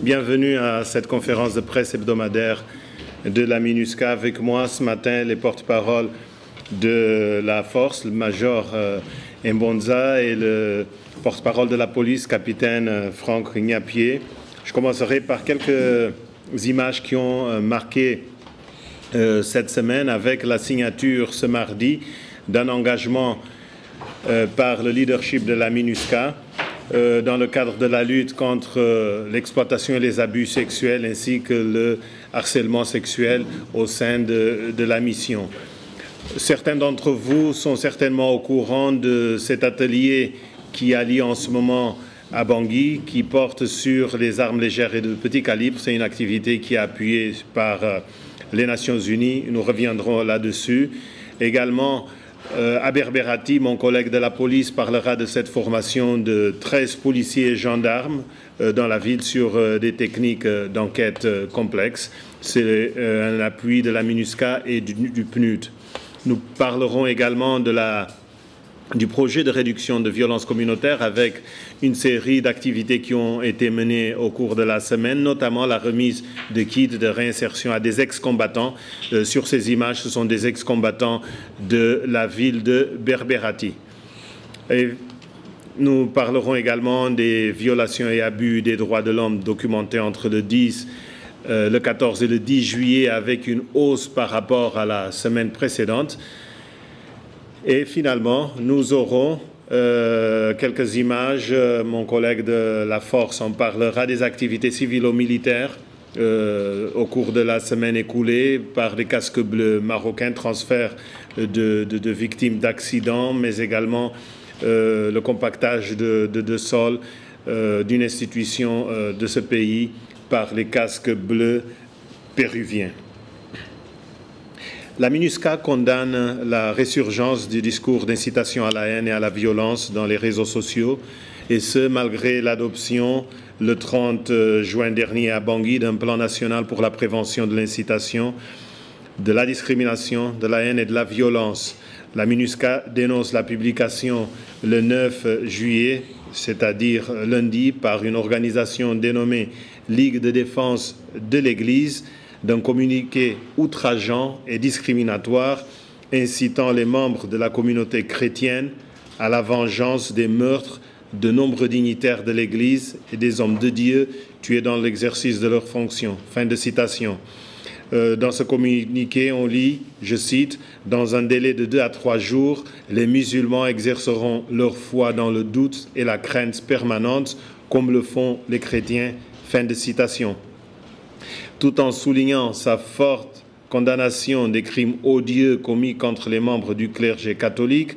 Bienvenue à cette conférence de presse hebdomadaire de la MINUSCA. Avec moi ce matin, les porte-paroles de la force, le major Mbonza, et le porte-parole de la police, capitaine Franck Rignapié. Je commencerai par quelques images qui ont marqué cette semaine avec la signature ce mardi d'un engagement par le leadership de la MINUSCA dans le cadre de la lutte contre l'exploitation et les abus sexuels ainsi que le harcèlement sexuel au sein de la mission. Certains d'entre vous sont certainement au courant de cet atelier qui a lieu en ce moment à Bangui, qui porte sur les armes légères et de petit calibre. C'est une activité qui est appuyée par les Nations Unies. Nous reviendrons là-dessus. Également, à Berberati, mon collègue de la police parlera de cette formation de 13 policiers et gendarmes dans la ville sur des techniques d'enquête complexes. C'est un appui de la MINUSCA et du PNUD. Nous parlerons également du projet de réduction de violences communautaires avec une série d'activités qui ont été menées au cours de la semaine, notamment la remise de kits de réinsertion à des ex-combattants. Sur ces images, ce sont des ex-combattants de la ville de Berberati. Et nous parlerons également des violations et abus des droits de l'homme documentés entre le 14 et le 10 juillet avec une hausse par rapport à la semaine précédente. Et finalement, nous aurons quelques images. Mon collègue de la force en parlera des activités civilo-militaires au cours de la semaine écoulée par des casques bleus marocains, transfert de victimes d'accidents, mais également le compactage de sol d'une institution de ce pays par les casques bleus péruviens. La MINUSCA condamne la résurgence du discours d'incitation à la haine et à la violence dans les réseaux sociaux, et ce, malgré l'adoption le 30 juin dernier à Bangui d'un plan national pour la prévention de l'incitation, de la discrimination, de la haine et de la violence. La MINUSCA dénonce la publication le 9 juillet, c'est-à-dire lundi, par une organisation dénommée Ligue de défense de l'Église, d'un communiqué outrageant et discriminatoire incitant les membres de la communauté chrétienne à la vengeance des meurtres de nombreux dignitaires de l'Église et des hommes de Dieu tués dans l'exercice de leurs fonctions. Fin de citation. Dans ce communiqué, on lit, je cite, « Dans un délai de 2 à 3 jours, les musulmans exerceront leur foi dans le doute et la crainte permanente, comme le font les chrétiens. » Fin de citation. Tout en soulignant sa forte condamnation des crimes odieux commis contre les membres du clergé catholique,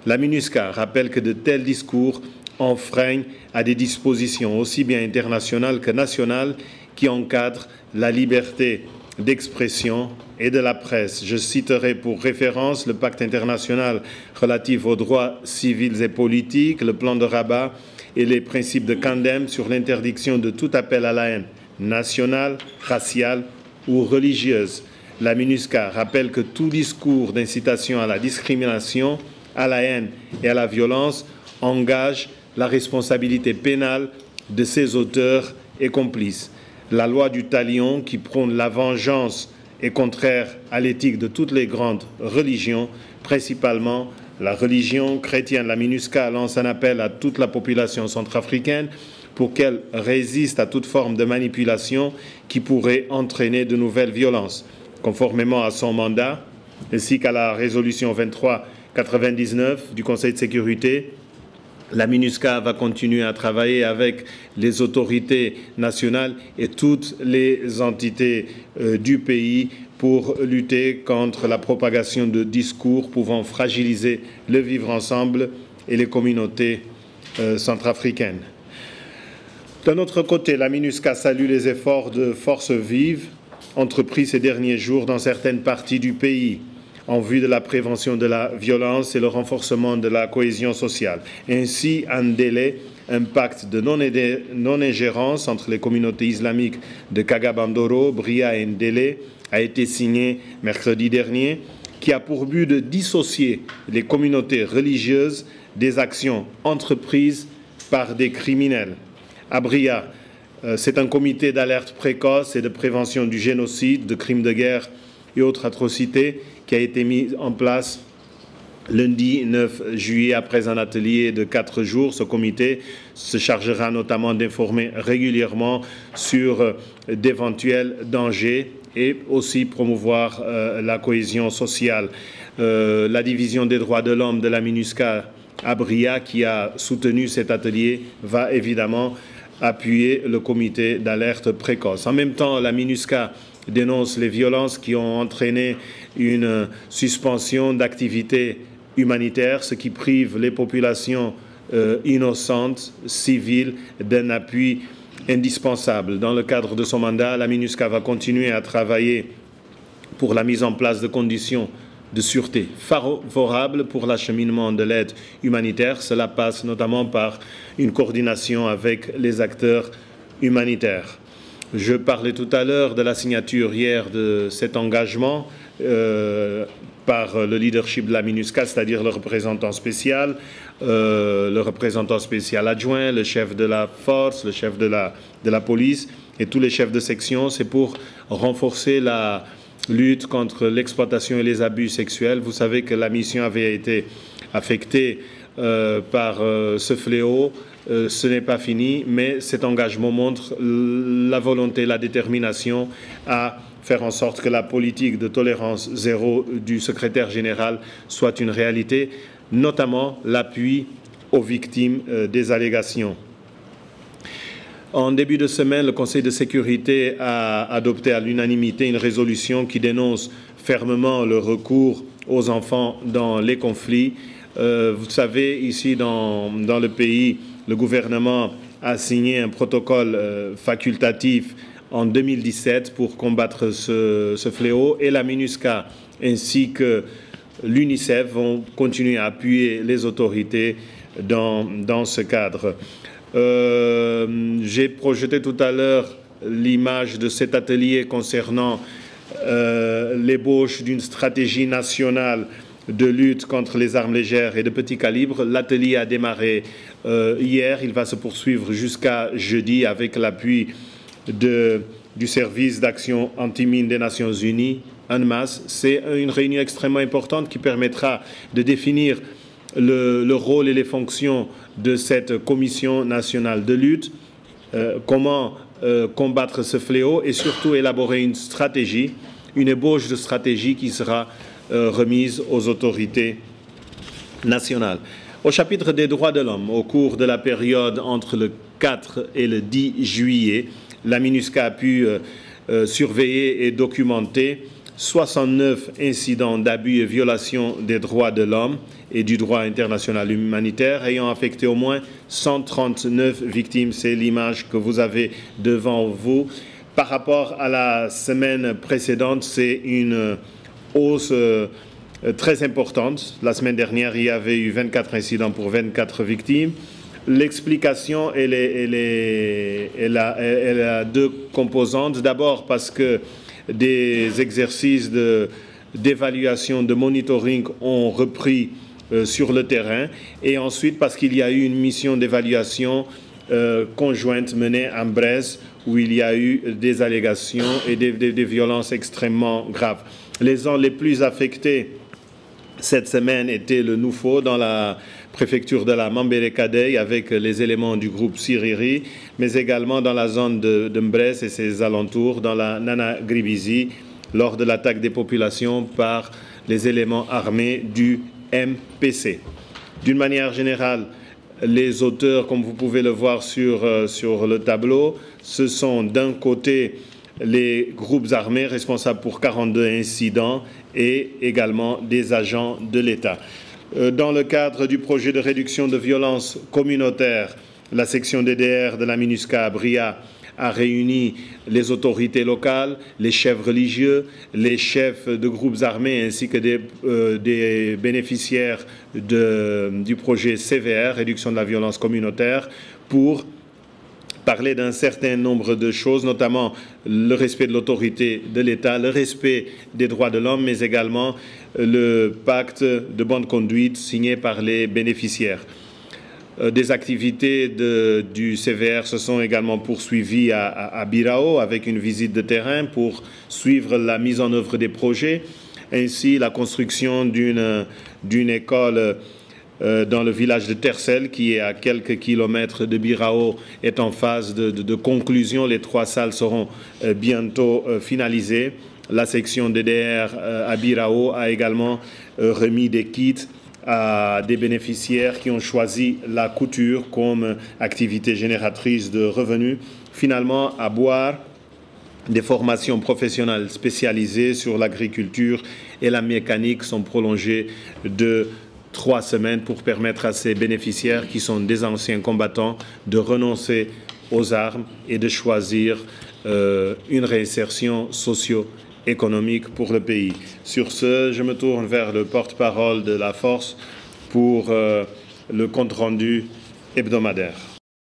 la MINUSCA rappelle que de tels discours enfreignent à des dispositions aussi bien internationales que nationales qui encadrent la liberté d'expression et de la presse. Je citerai pour référence le pacte international relatif aux droits civils et politiques, le plan de Rabat et les principes de Candem sur l'interdiction de tout appel à la haine nationale, raciale ou religieuse. La MINUSCA rappelle que tout discours d'incitation à la discrimination, à la haine et à la violence engage la responsabilité pénale de ses auteurs et complices. La loi du talion qui prône la vengeance est contraire à l'éthique de toutes les grandes religions, principalement la religion chrétienne. La MINUSCA lance un appel à toute la population centrafricaine pour qu'elle résiste à toute forme de manipulation qui pourrait entraîner de nouvelles violences. Conformément à son mandat, ainsi qu'à la résolution 2399 du Conseil de sécurité, la MINUSCA va continuer à travailler avec les autorités nationales et toutes les entités du pays pour lutter contre la propagation de discours pouvant fragiliser le vivre ensemble et les communautés centrafricaines. D'un autre côté, la MINUSCA salue les efforts de force vive entrepris ces derniers jours dans certaines parties du pays en vue de la prévention de la violence et le renforcement de la cohésion sociale. Ainsi, un pacte de non-ingérence entre les communautés islamiques de Kagabandoro, Bria et Ndélé a été signé mercredi dernier, qui a pour but de dissocier les communautés religieuses des actions entreprises par des criminels. À Bria, C'est un comité d'alerte précoce et de prévention du génocide, de crimes de guerre et autres atrocités qui a été mis en place lundi 9 juillet après un atelier de 4 jours. Ce comité se chargera notamment d'informer régulièrement sur d'éventuels dangers et aussi promouvoir la cohésion sociale. La division des droits de l'homme de la MINUSCA à Bria, qui a soutenu cet atelier, va évidemment appuyer le comité d'alerte précoce. En même temps, la MINUSCA dénonce les violences qui ont entraîné une suspension d'activités humanitaires, ce qui prive les populations innocentes, civiles, d'un appui indispensable. Dans le cadre de son mandat, la MINUSCA va continuer à travailler pour la mise en place de conditions de sûreté favorables pour l'acheminement de l'aide humanitaire. Cela passe notamment par une coordination avec les acteurs humanitaires. Je parlais tout à l'heure de la signature hier de cet engagement par le leadership de la MINUSCA, c'est-à-dire le représentant spécial adjoint, le chef de la force, le chef de la police et tous les chefs de section. C'est pour renforcer la lutte contre l'exploitation et les abus sexuels. Vous savez que la mission avait été affectée par ce fléau. Ce n'est pas fini, mais cet engagement montre la volonté, la détermination à faire en sorte que la politique de tolérance zéro du secrétaire général soit une réalité, notamment l'appui aux victimes des allégations. En début de semaine, le Conseil de sécurité a adopté à l'unanimité une résolution qui dénonce fermement le recours aux enfants dans les conflits. Vous savez, ici dans le pays, le gouvernement a signé un protocole facultatif en 2017 pour combattre ce fléau, et la MINUSCA ainsi que l'UNICEF vont continuer à appuyer les autorités dans ce cadre. J'ai projeté tout à l'heure l'image de cet atelier concernant l'ébauche d'une stratégie nationale de lutte contre les armes légères et de petit calibre. L'atelier a démarré hier, il va se poursuivre jusqu'à jeudi avec l'appui du service d'action anti-mine des Nations Unies, UNMAS. C'est une réunion extrêmement importante qui permettra de définir le rôle et les fonctions de cette commission nationale de lutte, comment combattre ce fléau et surtout élaborer une stratégie, une ébauche de stratégie qui sera remise aux autorités nationales. Au chapitre des droits de l'homme, au cours de la période entre le 4 et le 10 juillet, la MINUSCA a pu surveiller et documenter 69 incidents d'abus et violations des droits de l'homme et du droit international humanitaire ayant affecté au moins 139 victimes. C'est l'image que vous avez devant vous. Par rapport à la semaine précédente, c'est une hausse très importante. La semaine dernière, il y avait eu 24 incidents pour 24 victimes. L'explication, elle a deux composantes. D'abord parce que des exercices d'évaluation, de monitoring ont repris sur le terrain, et ensuite parce qu'il y a eu une mission d'évaluation conjointe menée à Brest où il y a eu des allégations et des violences extrêmement graves. Les zones les plus affectées cette semaine étaient le Noufo dans la préfecture de la Mambere-Kadey avec les éléments du groupe Siriri, mais également dans la zone de Mbres et ses alentours, dans la Nana Gribizi, lors de l'attaque des populations par les éléments armés du MPC. D'une manière générale, les auteurs, comme vous pouvez le voir sur le tableau, ce sont d'un côté les groupes armés responsables pour 42 incidents et également des agents de l'État. Dans le cadre du projet de réduction de violences communautaires, la section DDR de la MINUSCA à Bria a réuni les autorités locales, les chefs religieux, les chefs de groupes armés ainsi que des bénéficiaires du projet CVR, réduction de la violence communautaire, pour parler d'un certain nombre de choses, notamment le respect de l'autorité de l'État, le respect des droits de l'homme, mais également le pacte de bonne conduite signé par les bénéficiaires. Des activités du CVR se sont également poursuivies à Birao avec une visite de terrain pour suivre la mise en œuvre des projets. Ainsi, la construction d'une école dans le village de Tercel, qui est à quelques kilomètres de Birao, est en phase de conclusion. Les 3 salles seront bientôt finalisées. La section DDR à Birao a également remis des kits à des bénéficiaires qui ont choisi la couture comme activité génératrice de revenus. Finalement, à Boire, des formations professionnelles spécialisées sur l'agriculture et la mécanique sont prolongées de 3 semaines pour permettre à ces bénéficiaires qui sont des anciens combattants de renoncer aux armes et de choisir une réinsertion socio-économique pour le pays. Sur ce, je me tourne vers le porte-parole de la force pour le compte-rendu hebdomadaire.